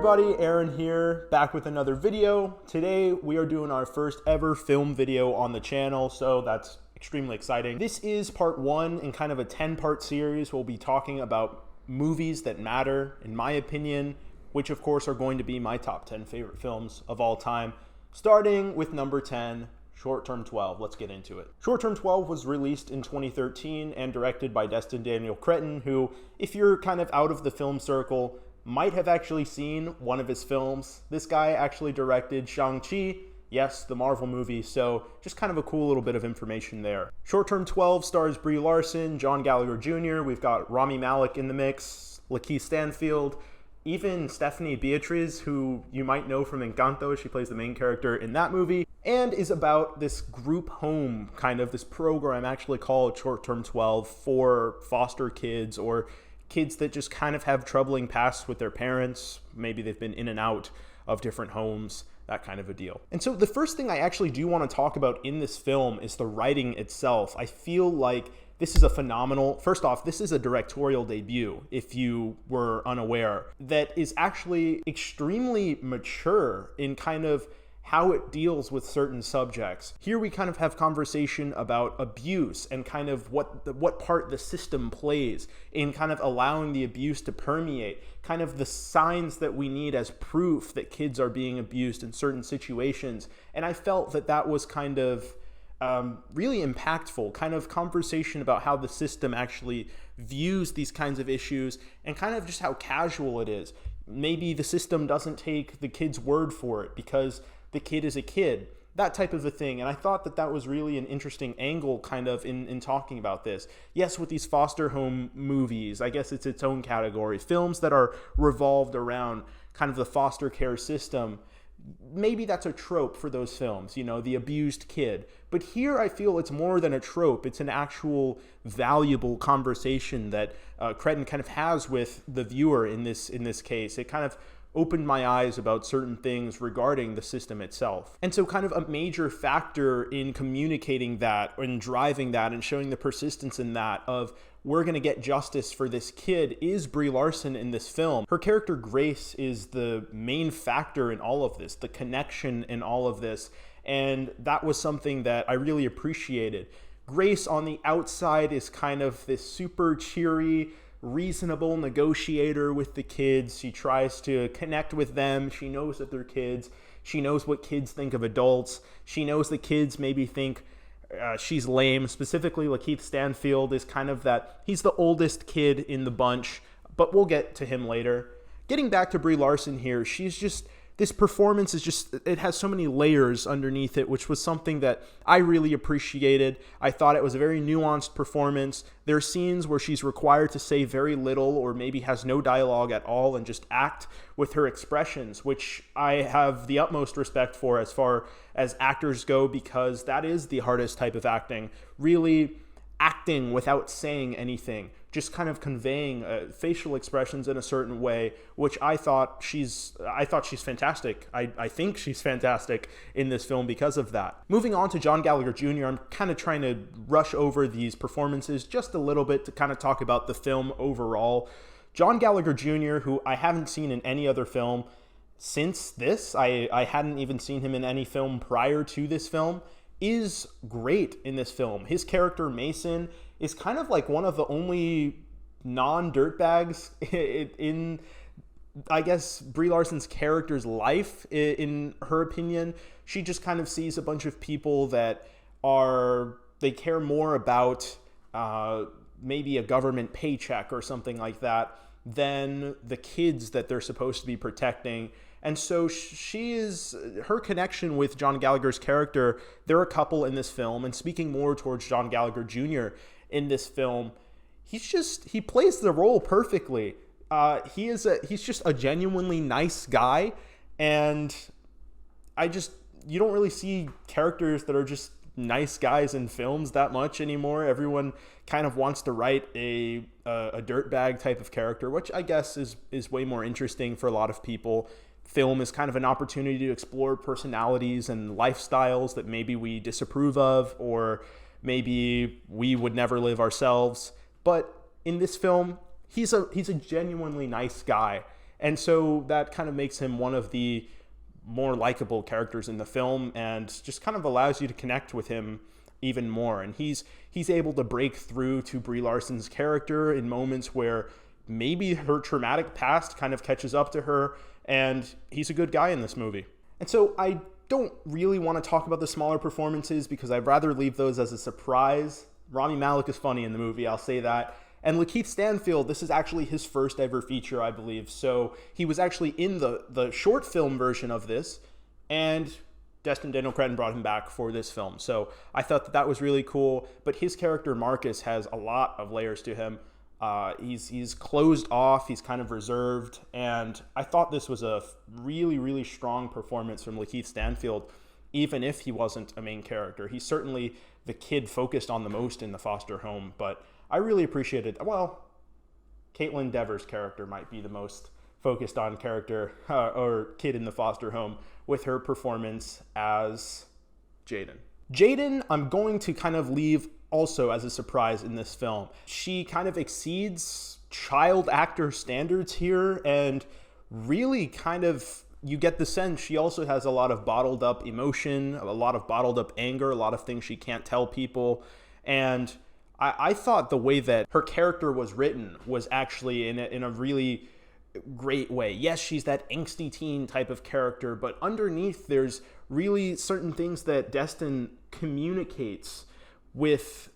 everybody, Aaron here, back with another video. Today we are doing our first ever film video on the channel, so that's extremely exciting. This is part one in kind of a 10-part series. We'll be talking about movies that matter, in my opinion, which of course are going to be my top 10 favorite films of all time, starting with number 10, Short Term 12. Let's get into it. Short Term 12 was released in 2013 and directed by Destin Daniel Cretton, who, if you're kind of out of the film circle, might have actually seen one of his films. This guy actually directed Shang-Chi, yes, the Marvel movie, so just kind of a cool little bit of information there. Short Term 12 stars Brie Larson, John Gallagher Jr., we've got Rami Malek in the mix, Lakeith Stanfield, even Stephanie Beatriz, who you might know from Encanto. She plays the main character in that movie, and is about this group home, kind of this program actually called Short Term 12 for foster kids or kids that just kind of have troubling pasts with their parents. Maybe they've been in and out of different homes, that kind of a deal. And so the first thing I actually do want to talk about in this film is the writing itself. I feel like this is a phenomenal, first off, this is a directorial debut, if you were unaware, that is actually extremely mature in kind of how it deals with certain subjects. Here we kind of have conversation about abuse and kind of what part the system plays in kind of allowing the abuse to permeate, kind of the signs that we need as proof that kids are being abused in certain situations. And I felt that that was kind of really impactful, kind of conversation about how the system actually views these kinds of issues and kind of just how casual it is. Maybe the system doesn't take the kid's word for it because the kid is a kid, that type of a thing. And I thought that that was really an interesting angle kind of in talking about this. Yes, with these foster home movies, I guess it's its own category. Films that are revolved around kind of the foster care system, maybe that's a trope for those films, you know, the abused kid. But here I feel it's more than a trope. It's an actual valuable conversation that Cretton kind of has with the viewer in this case. It kind of opened my eyes about certain things regarding the system itself. And so kind of a major factor in communicating that and driving that and showing the persistence in that of we're going to get justice for this kid is Brie Larson in this film. Her character Grace is the main factor in all of this, the connection in all of this. And that was something that I really appreciated. Grace on the outside is kind of this super cheery, reasonable negotiator with the kids. She tries to connect with them. She knows that they're kids. She knows what kids think of adults. She knows the kids maybe think she's lame. Specifically, Lakeith Stanfield is kind of that. He's the oldest kid in the bunch, but we'll get to him later. Getting back to Brie Larson here, she's just, this performance is just, it has so many layers underneath it, which was something that I really appreciated. I thought it was a very nuanced performance. There are scenes where she's required to say very little or maybe has no dialogue at all and just act with her expressions, which I have the utmost respect for as far as actors go, because that is the hardest type of acting. Really acting without saying anything, just kind of conveying facial expressions in a certain way, which I thought she's fantastic. I think she's fantastic in this film because of that. Moving on to John Gallagher Jr., I'm kind of trying to rush over these performances just a little bit to kind of talk about the film overall. John Gallagher Jr., who I haven't seen in any other film since this, I hadn't even seen him in any film prior to this film, is great in this film. His character Mason is kind of like one of the only non-dirtbags in, I guess, Brie Larson's character's life, in her opinion. She just kind of sees a bunch of people that they care more about maybe a government paycheck or something like that than the kids that they're supposed to be protecting. And so her connection with John Gallagher's character, there are a couple in this film, and speaking more towards John Gallagher Jr. in this film, he plays the role perfectly. He's just a genuinely nice guy, and you don't really see characters that are just nice guys in films that much anymore. Everyone kind of wants to write a dirtbag type of character, which I guess is way more interesting for a lot of people. Film is kind of an opportunity to explore personalities and lifestyles that maybe we disapprove of, or maybe we would never live ourselves. But in this film, he's a genuinely nice guy, And so that kind of makes him one of the more likable characters in the film and just kind of allows you to connect with him even more. And he's able to break through to Brie Larson's character in moments where maybe her traumatic past kind of catches up to her, and he's a good guy in this movie. And so I don't really want to talk about the smaller performances because I'd rather leave those as a surprise. Rami Malek is funny in the movie, I'll say that. And Lakeith Stanfield, this is actually his first ever feature, I believe. So he was actually in the short film version of this, and Destin Daniel Cretton brought him back for this film. So I thought that was really cool. But his character, Marcus, has a lot of layers to him. He's closed off, he's kind of reserved, and I thought this was a really, really strong performance from Lakeith Stanfield, even if he wasn't a main character. He's certainly the kid focused on the most in the foster home, but I really appreciated, well, Caitlin Dever's character might be the most focused on character or kid in the foster home with her performance as Jaden. Jaden, I'm going to kind of leave also as a surprise in this film. She kind of exceeds child actor standards here, and really kind of, you get the sense she also has a lot of bottled up emotion, a lot of bottled up anger, a lot of things she can't tell people. And I thought the way that her character was written was actually in a really great way. Yes, she's that angsty teen type of character, but underneath there's really certain things that Destin communicates with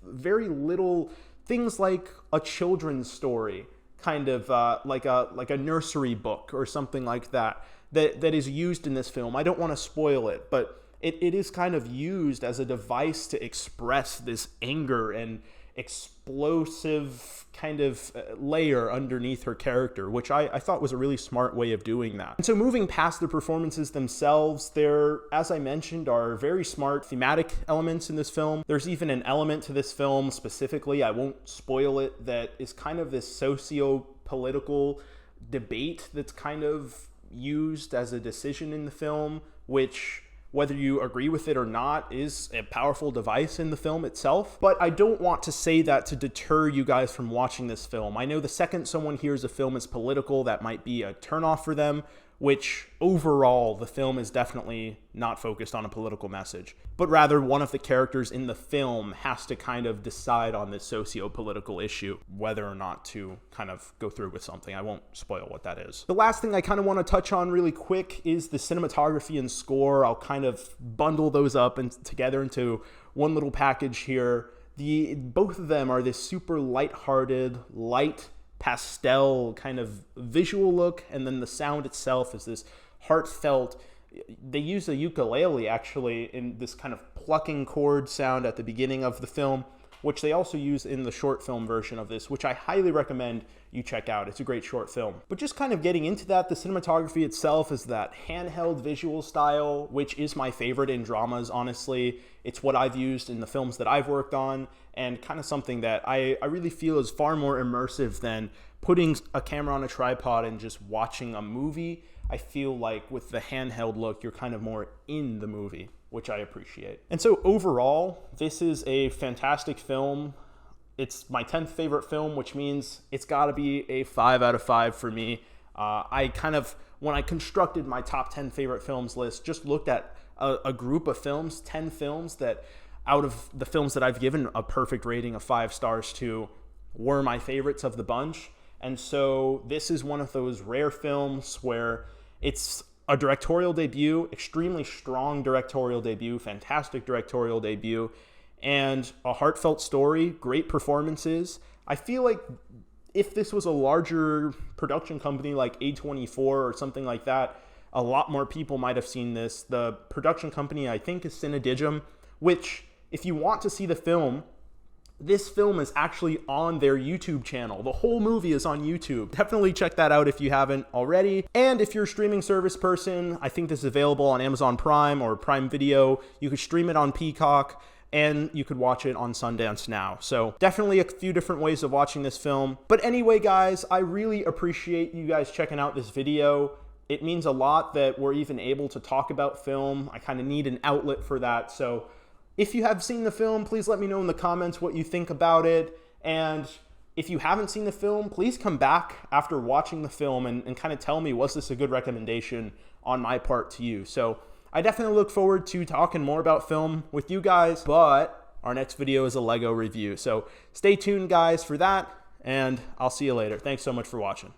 very little things, like a children's story, kind of like a nursery book or something like that is used in this film. I don't want to spoil it, but it is kind of used as a device to express this anger and explosive kind of layer underneath her character, which I thought was a really smart way of doing that. And so moving past the performances themselves, there, as I mentioned, are very smart thematic elements in this film. There's even an element to this film specifically, I won't spoil it, that is kind of this socio-political debate that's kind of used as a decision in the film, which, whether you agree with it or not, is a powerful device in the film itself. But I don't want to say that to deter you guys from watching this film. I know the second someone hears a film is political, that might be a turnoff for them, which overall the film is definitely not focused on a political message, but rather one of the characters in the film has to kind of decide on this socio-political issue, whether or not to kind of go through with something. I won't spoil what that is. The last thing I kind of want to touch on really quick is the cinematography and score. I'll kind of bundle those up and together into one little package here. Both of them are this super lighthearted, light pastel kind of visual look, and then the sound itself is this heartfelt. They use a ukulele actually in this kind of plucking chord sound at the beginning of the film, which they also use in the short film version of this, which I highly recommend you check out. It's a great short film. But just kind of getting into that, the cinematography itself is that handheld visual style, which is my favorite in dramas, honestly. It's what I've used in the films that I've worked on, and kind of something that I really feel is far more immersive than putting a camera on a tripod and just watching a movie. I feel like with the handheld look, you're kind of more in the movie, which I appreciate. And so overall, this is a fantastic film. It's my 10th favorite film, which means it's got to be a 5 out of 5 for me. I kind of, when I constructed my top 10 favorite films list, just looked at a group of films, 10 films that out of the films that I've given a perfect rating of 5 stars to were my favorites of the bunch. And so this is one of those rare films where it's a directorial debut, extremely strong directorial debut, fantastic directorial debut, and a heartfelt story, great performances. I feel like if this was a larger production company like A24 or something like that, a lot more people might have seen this. The production company, I think, is Cinedigm, which, if you want to see the film, this film is actually on their YouTube channel. The whole movie is on YouTube. Definitely check that out if you haven't already. And if you're a streaming service person, I think this is available on Amazon Prime or Prime Video. You could stream it on Peacock, and you could watch it on Sundance Now. So definitely a few different ways of watching this film. But anyway, guys, I really appreciate you guys checking out this video. It means a lot that we're even able to talk about film. I kind of need an outlet for that. So if you have seen the film, please let me know in the comments what you think about it. And If you haven't seen the film, please come back after watching the film and kind of tell me, was this a good recommendation on my part to you? So I definitely look forward to talking more about film with you guys, but our next video is a Lego review. So stay tuned, guys, for that, and I'll see you later. Thanks so much for watching.